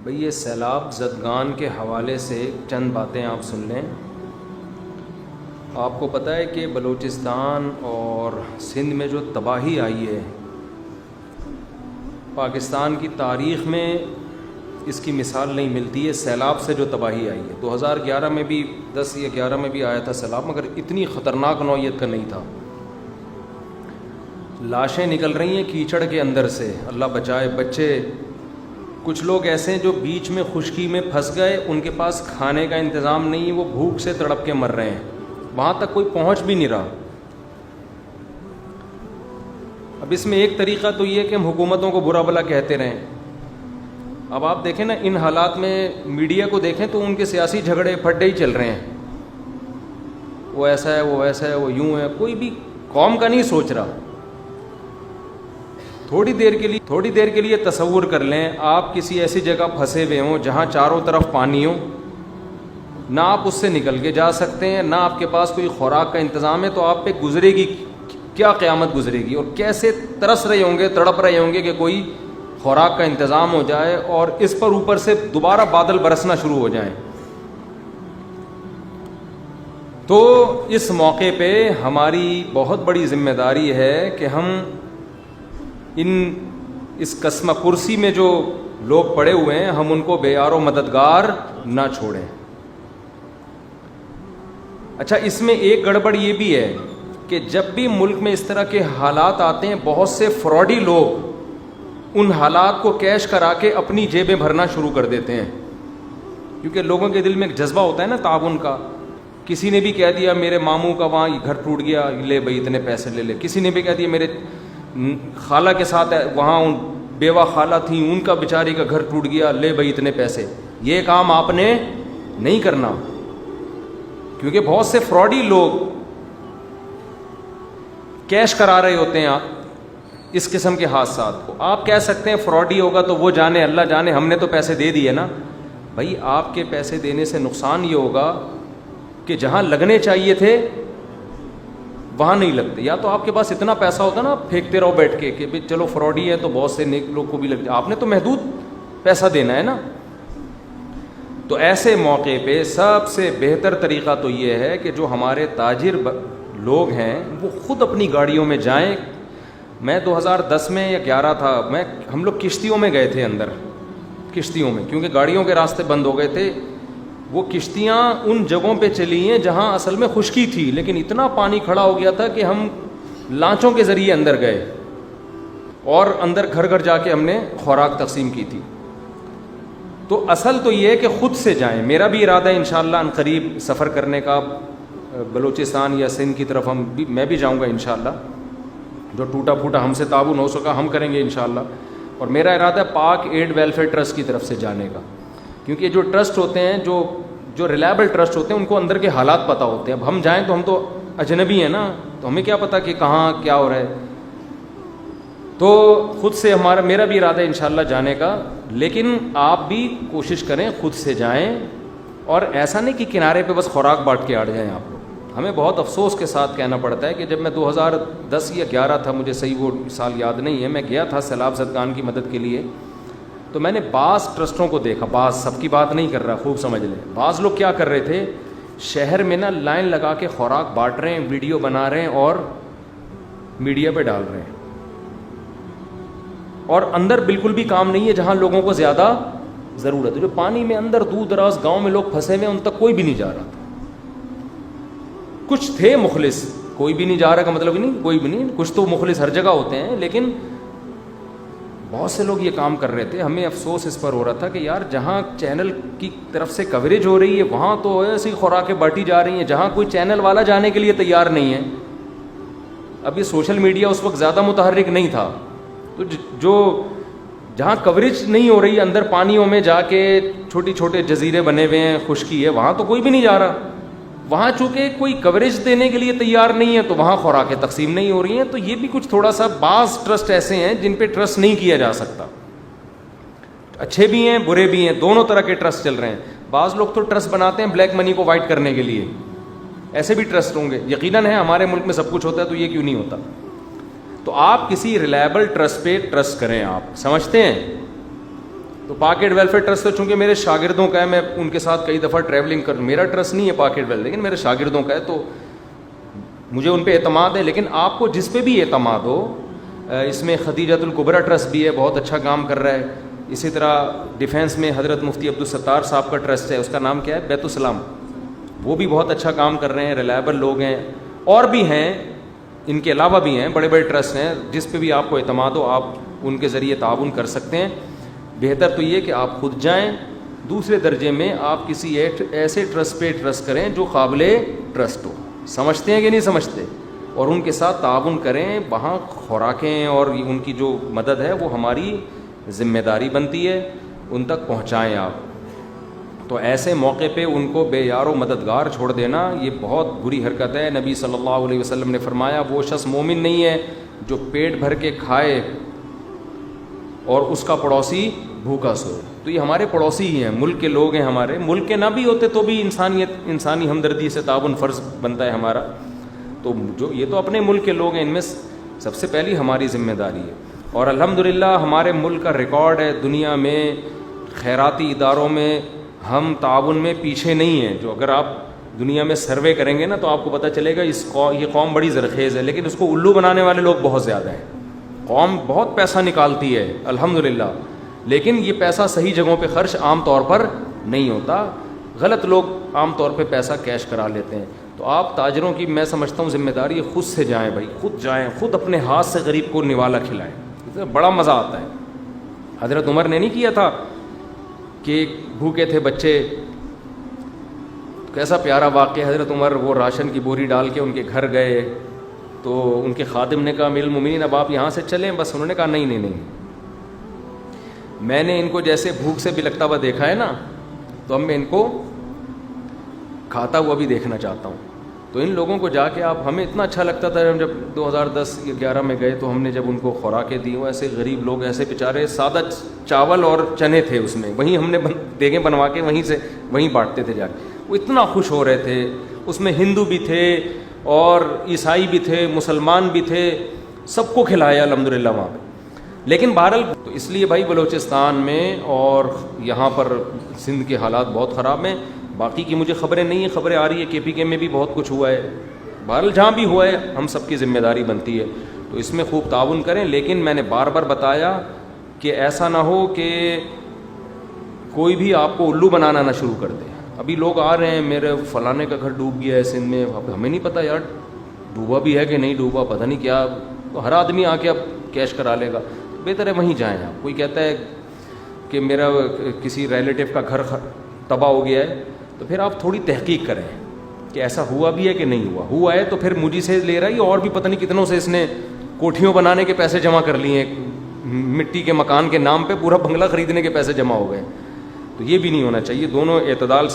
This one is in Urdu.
بھئی یہ سیلاب زدگان کے حوالے سے چند باتیں آپ سن لیں۔ آپ کو پتہ ہے کہ بلوچستان اور سندھ میں جو تباہی آئی ہے، پاکستان کی تاریخ میں اس کی مثال نہیں ملتی ہے۔ سیلاب سے جو تباہی آئی ہے 2011 میں بھی 10 یا 11 میں بھی آیا تھا سیلاب، مگر اتنی خطرناک نوعیت کا نہیں تھا۔ لاشیں نکل رہی ہیں کیچڑ کے اندر سے، اللہ بچائے، بچے، کچھ لوگ ایسے ہیں جو بیچ میں خشکی میں پھنس گئے، ان کے پاس کھانے کا انتظام نہیں ہے، وہ بھوک سے تڑپ کے مر رہے ہیں، وہاں تک کوئی پہنچ بھی نہیں رہا۔ اب اس میں ایک طریقہ تو یہ ہے کہ ہم حکومتوں کو برا بھلا کہتے رہیں۔ اب آپ دیکھیں نا، ان حالات میں میڈیا کو دیکھیں تو ان کے سیاسی جھگڑے پھڈے ہی چل رہے ہیں، وہ ایسا ہے، وہ ویسا ہے، وہ یوں ہے، کوئی بھی قوم کا نہیں سوچ رہا۔ تھوڑی دیر کے لیے تصور کر لیں، آپ کسی ایسی جگہ پھنسے ہوئے ہوں جہاں چاروں طرف پانی ہو، نہ آپ اس سے نکل کے جا سکتے ہیں، نہ آپ کے پاس کوئی خوراک کا انتظام ہے، تو آپ پہ گزرے گی کیا قیامت گزرے گی، اور کیسے ترس رہے ہوں گے، تڑپ رہے ہوں گے کہ کوئی خوراک کا انتظام ہو جائے اور اس پر اوپر سے دوبارہ بادل برسنا شروع ہو جائیں۔ تو اس موقع پہ ہماری بہت بڑی ذمہ داری ہے کہ ہم اس قسمہ کرسی میں جو لوگ پڑے ہوئے ہیں، ہم ان کو بے یار و مددگار نہ چھوڑیں۔ اچھا، اس میں ایک گڑبڑ یہ بھی ہے کہ جب بھی ملک میں اس طرح کے حالات آتے ہیں، بہت سے فراڈی لوگ ان حالات کو کیش کرا کے اپنی جیبیں بھرنا شروع کر دیتے ہیں، کیونکہ لوگوں کے دل میں ایک جذبہ ہوتا ہے نا تعاون کا۔ کسی نے بھی کہہ دیا میرے ماموں کا وہاں گھر ٹوٹ گیا، لے بھائی اتنے پیسے لے لے۔ کسی نے بھی کہہ دیا میرے خالہ کے ساتھ وہاں بیوہ خالہ تھیں، ان کا بیچاری کا گھر ٹوٹ گیا، لے بھائی اتنے پیسے۔ یہ کام آپ نے نہیں کرنا، کیونکہ بہت سے فراڈی لوگ کیش کرا رہے ہوتے ہیں اس قسم کے حادثات کو۔ آپ کہہ سکتے ہیں فراڈی ہوگا تو وہ جانے، اللہ جانے، ہم نے تو پیسے دے دیے نا۔ بھائی آپ کے پیسے دینے سے نقصان یہ ہوگا کہ جہاں لگنے چاہیے تھے وہاں نہیں لگتے، یا تو آپ کے پاس اتنا پیسہ ہوتا نا، آپ پھینکتے رہو بیٹھ کے کہ چلو فراڈی ہے تو بہت سے نیک لوگ کو بھی لگ جائے، آپ نے تو محدود پیسہ دینا ہے نا۔ تو ایسے موقع پہ سب سے بہتر طریقہ تو یہ ہے کہ جو ہمارے تاجر لوگ ہیں وہ خود اپنی گاڑیوں میں جائیں۔ میں 2010 میں یا 11 تھا، ہم لوگ کشتیوں میں گئے تھے، اندر کشتیوں میں، کیونکہ گاڑیوں کے راستے بند ہو گئے تھے۔ وہ کشتیاں ان جگہوں پہ چلی ہیں جہاں اصل میں خشکی تھی، لیکن اتنا پانی کھڑا ہو گیا تھا کہ ہم لانچوں کے ذریعے اندر گئے اور اندر گھر گھر جا کے ہم نے خوراک تقسیم کی تھی۔ تو اصل تو یہ ہے کہ خود سے جائیں۔ میرا بھی ارادہ ہے انشاءاللہ ان قریب سفر کرنے کا، بلوچستان یا سندھ کی طرف میں بھی جاؤں گا انشاءاللہ۔ جو ٹوٹا پھوٹا ہم سے تعاون ہو سکا ہم کریں گے انشاءاللہ، اور میرا ارادہ ہے پاک ایڈ ویلفیئر ٹرسٹ کی طرف سے جانے کا، کیونکہ جو ٹرسٹ ہوتے ہیں، جو ریلائبل ٹرسٹ ہوتے ہیں، ان کو اندر کے حالات پتہ ہوتے ہیں۔ اب ہم جائیں تو ہم تو اجنبی ہیں نا، تو ہمیں کیا پتہ کہ کہاں کیا ہو رہا ہے۔ تو خود سے میرا بھی ارادہ ہے انشاءاللہ جانے کا، لیکن آپ بھی کوشش کریں خود سے جائیں، اور ایسا نہیں کہ کنارے پہ بس خوراک بانٹ کے آ جائیں آپ لوگ۔ ہمیں بہت افسوس کے ساتھ کہنا پڑتا ہے کہ جب میں 2010 یا 11 تھا، مجھے صحیح وہ سال یاد نہیں ہے، میں گیا تھا سیلاب زدگان کی مدد کے لیے، تو میں نے بعض ٹرسٹوں کو دیکھا، بعض، سب کی بات نہیں کر رہا، خوب سمجھ لیں۔ بعض لوگ کیا کر رہے تھے، شہر میں نا لائن لگا کے خوراک بانٹ رہے ہیں، ویڈیو بنا رہے ہیں اور میڈیا پہ ڈال رہے ہیں، اور اندر بالکل بھی کام نہیں ہے جہاں لوگوں کو زیادہ ضرورت ہے۔ جو پانی میں اندر دور دراز گاؤں میں لوگ پھنسے ہوئے ہیں، ان تک کوئی بھی نہیں جا رہا تھا۔ کچھ تھے مخلص، کوئی بھی نہیں جا رہا کا مطلب نہیں کوئی بھی نہیں، کچھ تو مخلص ہر جگہ ہوتے ہیں، لیکن بہت سے لوگ یہ کام کر رہے تھے۔ ہمیں افسوس اس پر ہو رہا تھا کہ یار جہاں چینل کی طرف سے کوریج ہو رہی ہے وہاں تو ایسی خوراکیں بانٹی جا رہی ہیں، جہاں کوئی چینل والا جانے کے لیے تیار نہیں ہے۔ ابھی سوشل میڈیا اس وقت زیادہ متحرک نہیں تھا، تو جو جہاں کوریج نہیں ہو رہی، اندر پانیوں میں جا کے چھوٹی چھوٹے جزیرے بنے ہوئے ہیں، خشکی ہے، وہاں تو کوئی بھی نہیں جا رہا۔ وہاں چونکہ کوئی کوریج دینے کے لیے تیار نہیں ہے تو وہاں خوراکیں تقسیم نہیں ہو رہی ہیں۔ تو یہ بھی کچھ تھوڑا سا، بعض ٹرسٹ ایسے ہیں جن پہ ٹرسٹ نہیں کیا جا سکتا، اچھے بھی ہیں برے بھی ہیں، دونوں طرح کے ٹرسٹ چل رہے ہیں۔ بعض لوگ تو ٹرسٹ بناتے ہیں بلیک منی کو وائٹ کرنے کے لیے، ایسے بھی ٹرسٹ ہوں گے، یقیناً ہے، ہمارے ملک میں سب کچھ ہوتا ہے تو یہ کیوں نہیں ہوتا۔ تو آپ کسی ریلائبل ٹرسٹ پہ ٹرسٹ کریں، آپ سمجھتے ہیں تو پاکٹ ویلفیئر ٹرسٹ تو چونکہ میرے شاگردوں کا ہے، میں ان کے ساتھ کئی دفعہ ٹریولنگ کر، میرا ٹرسٹ نہیں ہے پاکٹ ویلفیئر، لیکن میرے شاگردوں کا ہے، تو مجھے ان پہ اعتماد ہے. لیکن آپ کو جس پہ بھی اعتماد ہو، اس میں خدیجۃ الکبریٰ ٹرسٹ بھی ہے، بہت اچھا کام کر رہا ہے. اسی طرح ڈیفینس میں حضرت مفتی عبدالستار صاحب کا ٹرسٹ ہے، اس کا نام کیا ہے، بیت السلام، وہ بھی بہت اچھا کام کر رہے ہیں، ریلائبل لوگ ہیں. اور بھی ہیں، ان کے علاوہ بھی ہیں، بڑے بڑے ٹرسٹ ہیں، جس پہ بھی آپ کو اعتماد ہو آپ ان کے ذریعے تعاون کر سکتے ہیں. بہتر تو یہ کہ آپ خود جائیں. دوسرے درجے میں آپ کسی ایسے ٹرسٹ پہ ٹرسٹ کریں جو قابل ٹرسٹ ہو. سمجھتے ہیں کہ نہیں سمجھتے؟ اور ان کے ساتھ تعاون کریں. وہاں خوراکیں اور ان کی جو مدد ہے وہ ہماری ذمہ داری بنتی ہے، ان تک پہنچائیں آپ. تو ایسے موقع پہ ان کو بے یار و مددگار چھوڑ دینا یہ بہت بری حرکت ہے. نبی صلی اللہ علیہ وسلم نے فرمایا وہ شخص مومن نہیں ہے جو پیٹ بھر کے کھائے اور اس کا پڑوسی بھوکا سوئے. تو یہ ہمارے پڑوسی ہی ہیں، ملک کے لوگ ہیں ہمارے. ملک کے نہ بھی ہوتے تو بھی انسانی ہمدردی سے تعاون فرض بنتا ہے ہمارا. تو جو یہ تو اپنے ملک کے لوگ ہیں، ان میں سب سے پہلی ہماری ذمہ داری ہے. اور الحمدللہ ہمارے ملک کا ریکارڈ ہے دنیا میں خیراتی اداروں میں، ہم تعاون میں پیچھے نہیں ہیں. جو اگر آپ دنیا میں سروے کریں گے نا تو آپ کو پتہ چلے گا یہ قوم بڑی زرخیز ہے، لیکن اس کو الو بنانے والے لوگ بہت زیادہ ہیں. قوم بہت پیسہ نکالتی ہے الحمدللہ، لیکن یہ پیسہ صحیح جگہوں پہ خرچ عام طور پر نہیں ہوتا. غلط لوگ عام طور پہ پیسہ کیش کرا لیتے ہیں. تو آپ تاجروں کی میں سمجھتا ہوں ذمہ داری ہے خود سے جائیں بھائی، خود جائیں، خود اپنے ہاتھ سے غریب کو نوالا کھلائیں. بڑا مزہ آتا ہے. حضرت عمر نے نہیں کیا تھا کہ بھوکے تھے بچے، کیسا پیارا واقعہ. حضرت عمر وہ راشن کی بوری ڈال کے ان کے گھر گئے تو ان کے خادم نے کہا امیر المومنین اب آپ یہاں سے چلیں. بس انہوں نے کہا نہیں، میں نے ان کو جیسے بھوک سے بلکتا ہوا دیکھا ہے نا، تو اب میں ان کو کھاتا ہوا بھی دیکھنا چاہتا ہوں. تو ان لوگوں کو جا کے ہمیں اتنا اچھا لگتا تھا. ہم جب 2010-11 میں گئے تو ہم نے جب ان کو خوراکیں دی، وہ ایسے غریب لوگ، ایسے بیچارے سادہ چاول اور چنے تھے اس میں، وہیں ہم نے دیگیں بنوا کے وہیں بانٹتے تھے جا کے. وہ اتنا خوش ہو رہے تھے. اس میں ہندو بھی تھے اور عیسائی بھی تھے، مسلمان بھی تھے، سب کو کھلایا الحمدللہ وہاں پہ. لیکن بہرحال تو اس لیے بھائی بلوچستان میں اور یہاں پر سندھ کے حالات بہت خراب ہیں. باقی کی مجھے خبریں نہیں ہیں، خبریں آ رہی ہے KPK میں بھی بہت کچھ ہوا ہے. بہرحال جہاں بھی ہوا ہے ہم سب کی ذمہ داری بنتی ہے، تو اس میں خوب تعاون کریں. لیکن میں نے بار بار بتایا کہ ایسا نہ ہو کہ کوئی بھی آپ کو الو بنانا نہ شروع کر دے. ابھی لوگ آ رہے ہیں میرے فلانے کا گھر ڈوب گیا ہے سندھ میں، اب ہمیں نہیں پتہ یار ڈوبا بھی ہے کہ نہیں ڈوبا، پتہ نہیں کیا. تو ہر آدمی آ کے اب کیش کرا لے گا. بہتر ہے وہیں جائیں آپ. کوئی کہتا ہے کہ میرا کسی ریلیٹیو کا گھر تباہ ہو گیا ہے، تو پھر آپ تھوڑی تحقیق کریں کہ ایسا ہوا بھی ہے کہ نہیں ہوا ہے تو پھر مجھے سے لے رہا ہے اور بھی پتہ نہیں کتنوں سے اس نے کوٹھیوں بنانے کے پیسے جمع کر لیے ہیں، مٹی کے مکان کے نام پہ پورا بنگلہ خریدنے کے پیسے جمع ہو گئے. تو یہ بھی نہیں ہونا چاہیے. دونوں اعتدال